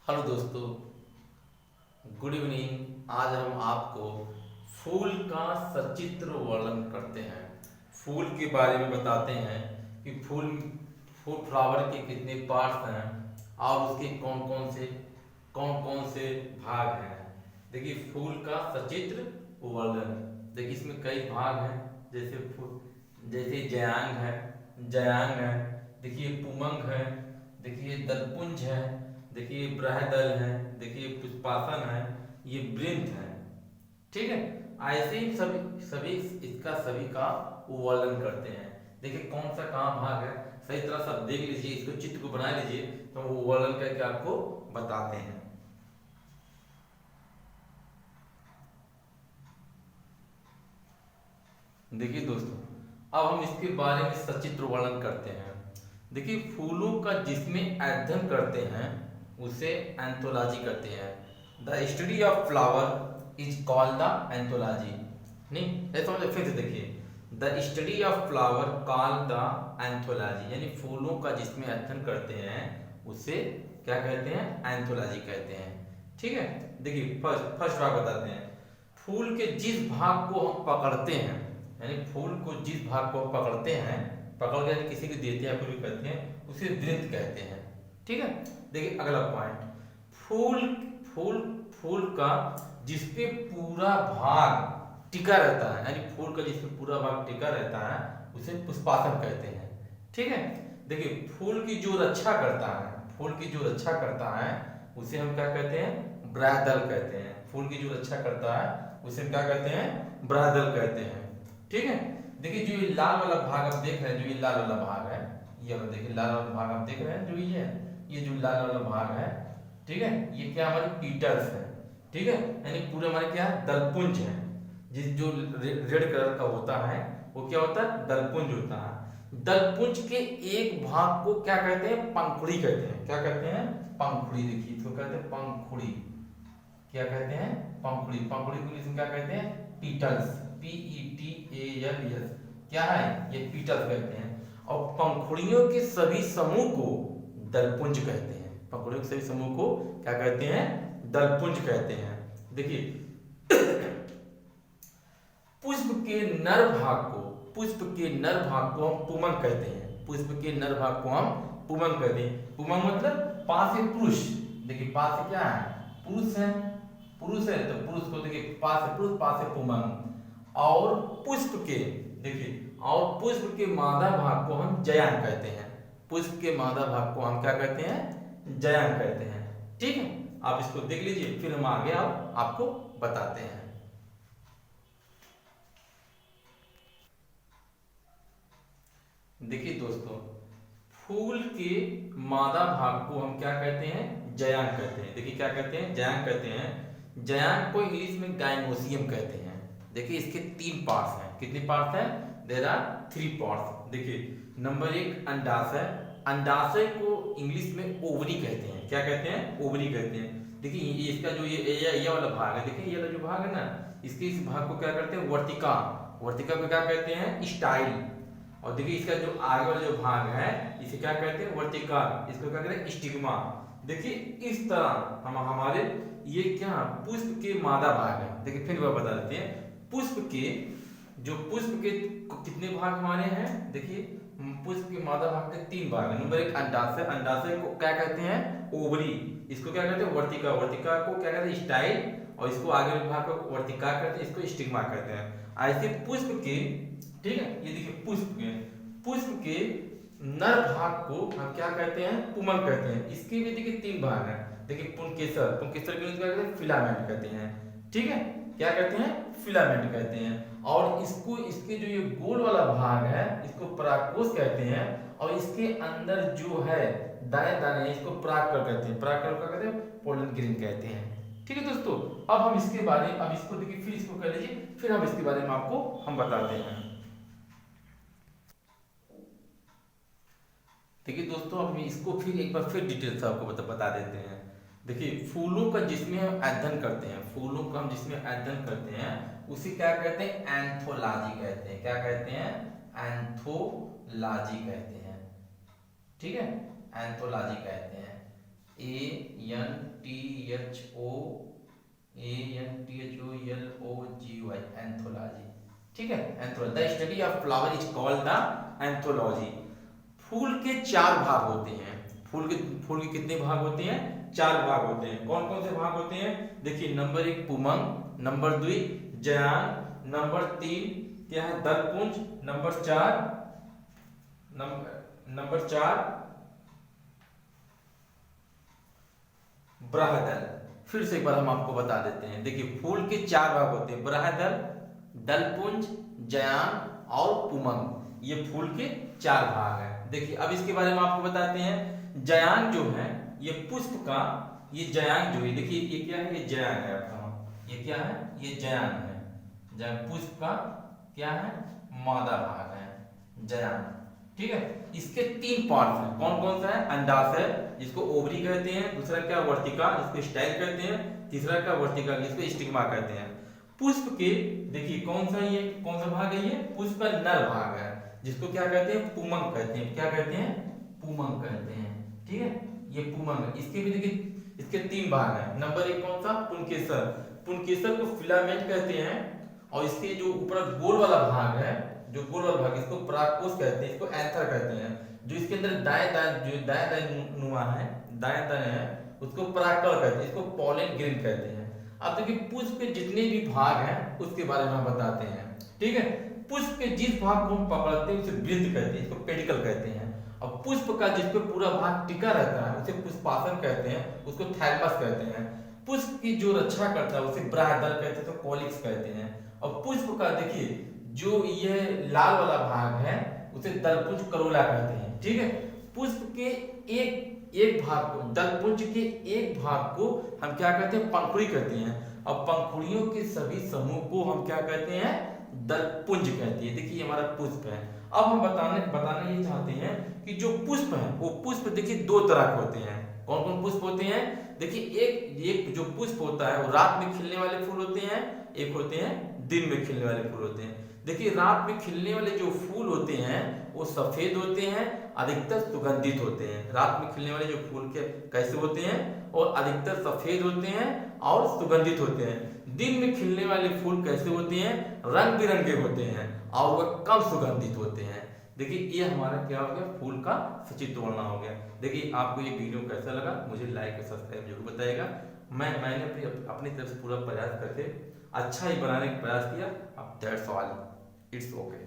Hello दोस्तों, good evening. आज हम आपको फूल का सचित्र वर्णन करते हैं। फूल के बारे में बताते हैं कि फूल फूल फ्लावर के कितने पार्ट्स हैं और उसके कौन कौन से भाग हैं। देखिए, फूल का सचित्र वर्णन। देखिए, इसमें कई भाग हैं। जैसे जयांग है। देखिए, पुमंग है। देखिए, दलपुंज है। देखिए, बृहदल है। देखिए, पुष्पासन है। ये वृंत है। ठीक है। ऐसे ही सभी सभी इसका सभी का वर्णन करते हैं। देखिए, कौन सा कहाँ भाग है, सही तरह से आप देख लीजिए, इसको चित्र को बना लीजिए, तो वो वर्णन करके आपको बताते हैं। देखिए दोस्तों, अब हम इसके बारे में सचित्र वर्णन करते हैं। देखिए, फूलों का जिसमें अध्ययन करते हैं उसे एंथोलॉजी कहते हैं। The study of flower is called the anthology. नहीं, ऐसा समझ, फिर से देखिए, the study of flower called the anthology, यानी फूलों का जिसमें अध्ययन करते हैं उसे क्या कहते हैं? एंथोलॉजी कहते हैं। ठीक है। देखिए, फर्स्ट भाग बताते हैं। फूल के जिस भाग को हम पकड़ते हैं, यानी फूल को जिस भाग को पकड़ते हैं, पकड़ के किसी को देते हैं, फूल कहते हैं, उसे वृंत कहते हैं। ठीक है। देखिए, अगला पॉइंट, फूल फूल फूल का जिसपे पूरा भाग टिका रहता है, यानी फूल का जिसपे पूरा भाग टिका रहता है उसे पुष्पासन कहते हैं। ठीक है। देखिए, फूल की जो रक्षा करता है उसे हम क्या कहते हैं? ब्रादल कहते हैं। फूल की जो रक्षा करता है उसे हम क्या कहते हैं? ब्रादल कहते हैं। ठीक है। देखिए, जो ये लाल वाला भाग आप देख रहे हैं, जो ये लाल वाला भाग है, ये वाला देखिए, लाल वाला भाग आप देख रहे हैं, जो ये जो लाल वाला भाग है, ठीक है, ये क्या हमारे पीटल्स है। ठीक है। यानी पूरे हमारे क्या है? दलपुंज है। जिस जो रेड कलर का होता है वो क्या होता है? दलपुंज होता है। दलपुंज के एक भाग को क्या कहते हैं? पंखुड़ी कहते हैं। क्या कहते हैं? पंखुड़ी। देखिए, इसको कहते हैं पंखुड़ी। क्या कहते हैं? पंखुड़ी। पंखुड़ी को इंग्लिश में क्या कहते हैं? पीटल्स। PETALS। क्या है? ये पीटल्स कहते हैं। और पंखुड़ियों के सभी समूह को दलपुंज कहते हैं। पंखुड़ियों के सभी समूह को क्या कहते हैं? दलपुंज कहते हैं। देखिए, पुष्प के नर भाग को हम पुमंग कहते हैं। पुष्प के नर भाग को हम पुमंग कहते हैं। पुमंग मतलब पा से पुरुष। देखिए, पा से क्या है? पुरुष है। पुरुष है तो पुरुष को देखिए, पा से पुरुष, पा से पुमंग। और पुष्प के, देखिए, और पुष्प के मादा भाग को हम जयांग कहते हैं। पुष्प के मादा भाग को हम क्या कहते हैं? जयांग कहते हैं। ठीक है। आप इसको देख लीजिए, फिर हम आगे आपको बताते हैं। देखिए दोस्तों, फूल के मादा भाग को हम क्या कहते हैं? जयांग कहते हैं। देखिए, क्या कहते हैं? जयांग कहते हैं। जयांग को इंग्लिश में गाइनोसियम कहते हैं। देखिए, इसके 3 पार्ट्स हैं। कितने पार्ट्स हैं? There are 3 parts. देखिए, नंबर 1 अंडाशय। अंडाशय को इंग्लिश में ओवरी कहते हैं। क्या कहते हैं? ओवरी कहते हैं। देखिए, इसका जो ये वाला भाग है, देखिए, ये वाला जो भाग है ना, इसके इस भाग को क्या करते हैं? वर्तिका। वर्तिका को क्या कहते हैं? स्टाइल। और देखिए, इसका जो आगे वाला जो भाग है इसे क्या कहते हैं? वर्टिका। इसको क्या कहते हैं? स्टिग्मा। देखिए, इस तरह हम हमारे ये क्या पुष्प के मादा भाग है। देखिए, फिर वह बता देते हैं। पुष्प के कितने भाग हमारे हैं? देखिए, पुष्प के मादा भाग के 3 भाग है। नंबर 1 अंडाशय। अंडाशय को क्या कहते हैं? ओवरी। इसको क्या कहते हैं? वर्तिका। वर्तिका को क्या कहते हैं? स्टाइल। और इसको आगे वाले भाग को वर्तिका कहते हैं, इसको स्टिग्मा कहते हैं। ऐसे पुष्प के, ठीक है, ये देखिए, पुष्प के नर भाग को हम क्या कहते हैं? पुमंग कहते हैं। इसके भी देखिए 3 भाग हैं। देखिए, पुंकेसर। पुंकेसर को क्या कहते हैं? फिलामेंट कहते हैं। ठीक है। क्या कहते हैं? फिलामेंट कहते हैं। और इसको, इसके जो ये गोल वाला भाग है इसको परागकोश कहते हैं। और इसके अंदर जो है दाने दाने, इसको परागकण कहते हैं। परागकण को कहते हैं? पोलन ग्रेन कहते हैं। ठीक है दोस्तों, अब हम इसके बारे में, अब इसको देखिए, फिर इसको कर लीजिए, फिर हम इसके बारे में आपको हम बताते हैं। देखिए दोस्तों, अब इसको फिर एक बार फिर डिटेल से आपको बता देते हैं। देखिए, फूलों का जिसमें हम अध्ययन करते हैं, फूलों का हम जिसमें अध्ययन करते हैं उसे क्या कहते हैं? एंथोलॉजी कहते हैं। क्या कहते हैं? एंथोलॉजी कहते हैं। ठीक है, एंथोलॉजी कहते हैं। ANTHOLOGY, anthology. ठीक है, anthology the study of flower is called the anthology. फूल के चार भाग होते हैं। फूल के कितने भाग होते हैं? चार भाग होते हैं। कौन कौन से भाग होते हैं? देखिए, नंबर 1 पुमंग, नंबर 2 जयान, नंबर 3 क्या है दलपुंज, नंबर 4 बृहदल। फिर से एक बार हम आपको बता देते हैं। देखिए, फूल के चार भाग होते हैं, बृहदल, दलपुंज, जयान और पुमंग। ये फूल के चार भाग हैं। देखिए, अब इसके बारे में आपको बताते हैं। जयान जो है ये पुष्प का, ये जयान जो है, देखिए ये क्या है, ये जयान है आपका, ये क्या है, ये जयान है। जयान पुष्प का क्या है, मादा भाग है जयान। ठीक है, इसके 3 पार्ट्स हैं। कौन कौन सा है? अंडाशय, जिसको ओवरी कहते हैं, दूसरा क्या वर्तिका, जिसको स्टाइल कहते हैं, तीसरा क्या वर्तिका, जिसको स्टिग्मा कहते हैं। पुष्प के देखिए कौन सा भाग है? ये पुष्प का नर भाग है, जिसको क्या कहते हैं? पुमंग कहते हैं। क्या कहते हैं? पुमंग कहते हैं। ठीक है, ये पुमंग। इसके भी देखिए, इसके 3 भाग हैं। नंबर 1 कौन सा? पुंकेसर। पुंकेसर को फिलामेंट कहते हैं। और इसके जो ऊपर गोल वाला भाग है, जो गोल वाला भाग, इसको परागकोश कहते हैं, इसको एंथर कहते हैं। जो इसके अंदर दाएं नुमा है, दाएं है, उसको परागकण कहते हैं, इसको पॉलन ग्रेन कहते हैं। अब देखिए, पुष्प के जितने भी भाग हैं उसके बारे में हम बताते हैं। ठीक है, पुष्प के जिस भाग को हम पकड़ते हैं उसे वृत्त कहते हैं, इसको पेडिकल कहते हैं। और पुष्प का जिस पे पूरा भाग टिका रहता है उसे पुष्पासन कहते हैं, उसको थैलमस कहते हैं। पुष्प की जो रक्षा करता है उसे ब्राह्यदल कहते हैं, तो कॉलिक्स कहते हैं। और पुष्प का देखिए जो ये लाल वाला भाग है उसे दलपुंज करोला कहते हैं। ठीक है, पुष्प के एक भाग को, दलपुंज के एक भाग को हम क्या कहते हैं? पंखुड़ी कहते हैं। और पंखुड़ियों के सभी समूह को हम क्या कहते हैं? दलपुंज कहते हैं। देखिए, हमारा पुष्प है। अब हम बताने ये चाहते हैं कि जो पुष्प है वो पुष्प देखिए 2 तरह के होते हैं। कौन कौन पुष्प होते हैं? देखिए, एक जो पुष्प होता है वो रात में खिलने वाले फूल होते हैं, एक होते हैं दिन में खिलने वाले फूल होते हैं। देखिए, रात में खिलने वाले जो फूल होते हैं वो सफेद होते हैं, अधिकतर सुगंधित होते हैं। रात में खिलने वाले जो फूल के कैसे होते हैं? और अधिकतर सफेद होते हैं और सुगंधित होते हैं। दिन में खिलने वाले फूल कैसे होते हैं? रंग बिरंगे होते हैं और वह कम सुगंधित होते हैं। देखिए, ये हमारा क्या हो गया? फूल का सचित्र वर्णन हो गया। देखिए, आपको ये वीडियो कैसा लगा मुझे लाइक और सब्सक्राइब जरूर बताइएगा। मैंने अपनी तरफ से पूरा प्रयास करके अच्छा ही बनाने का प्रयास किया। अब दैट्स ऑल, इट्स ओके।